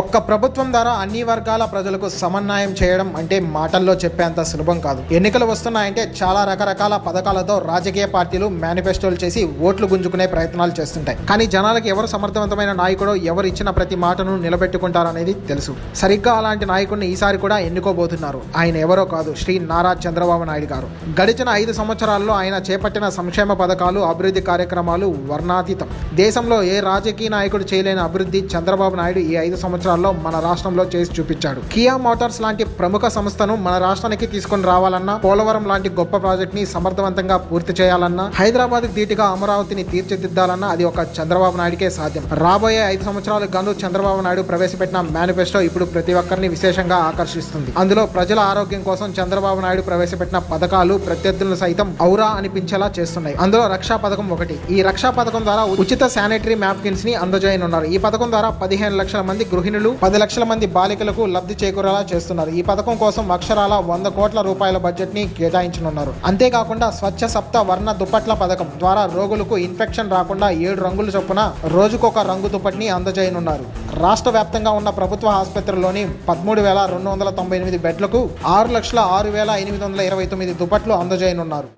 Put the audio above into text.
ఒక్క ప్రభుత్వం ద్వారా అన్ని వర్గాల ప్రజలకు సమన్వయం చేయడం అంటే మాటల్లో చెప్పేంత సులభం కాదు. ఎన్నికలు వస్తున్నాయంటే చాలా రకరకాల పథకాలతో రాజకీయ పార్టీలు మేనిఫెస్టోలు చేసి ఓట్లు గుంజుకునే ప్రయత్నాలు చేస్తుంటాయి. కానీ జనాలకు ఎవరు సమర్థవంతమైన నాయకుడో, ఎవరు ఇచ్చిన ప్రతి మాటను నిలబెట్టుకుంటారనేది తెలుసు. సరిగ్గా అలాంటి నాయకుడిని ఈసారి కూడా ఎన్నుకోబోతున్నారు. ఆయన ఎవరో కాదు, శ్రీ నారా చంద్రబాబు నాయుడు గారు. గడిచిన 5 సంవత్సరాల్లో ఆయన చేపట్టిన సంక్షేమ పథకాలు, అభివృద్ధి కార్యక్రమాలు వర్ణాతీతం. దేశంలో ఏ రాజకీయ నాయకుడు చేయలేని అభివృద్ధి చంద్రబాబు నాయుడు ఈ 5 సంవత్సరాల్లో మన రాష్ట్రంలో చేసి చూపించాడు. కియా మోటార్స్ లాంటి ప్రముఖ సంస్థను మన రాష్ట్రానికి తీసుకుని రావాలన్నా, పోలవరం లాంటి గొప్ప ప్రాజెక్ట్ ని సమర్థవంతంగా పూర్తి చేయాలన్నా, హైదరాబాద్ ధీటుగా అమరావతిని తీర్చిదిద్దాలన్నా అది ఒక చంద్రబాబు నాయుడికే సాధ్యం. రాబోయే 5 సంవత్సరాలకు గాను చంద్రబాబు నాయుడు ప్రవేశపెట్టిన మేనిఫెస్టో ఇప్పుడు ప్రతి ఒక్కరిని విశేషంగా ఆకర్షిస్తుంది. అందులో ప్రజల ఆరోగ్యం కోసం చంద్రబాబు నాయుడు ప్రవేశపెట్టిన పథకాలు ప్రత్యర్థులను సైతం ఔరా అనిపించేలా చేస్తున్నాయి. అందులో రక్షా పథకం ఒకటి. ఈ రక్షా పథకం ద్వారా ఉచిత శానిటరీ నాప్కిన్స్ ని అందజేయనున్నారు. ఈ పథకం ద్వారా 15 లక్షల మంది గృహిణులు, 10 లక్షల మంది బాలికలకు లబ్ధి చేకూరేలా చేస్తున్నారు. ఈ పథకం కోసం అక్షరాల 100 కోట్ల రూపాయల బడ్జెట్ ని కేటాయించనున్నారు. అంతేకాకుండా స్వచ్ఛ సప్త వర్ణ దుప్పట్ల పథకం ద్వారా రోగులకు ఇన్ఫెక్షన్ రాకుండా 7 రంగుల చొప్పున రోజుకొక రంగు దుప్పటిని అందజేయనున్నారు. రాష్ట్ర వ్యాప్తంగా ఉన్న ప్రభుత్వ ఆసుపత్రుల్లోని 13,298 బెడ్లకు 6,06,829 దుప్పట్లు అందజేయనున్నారు.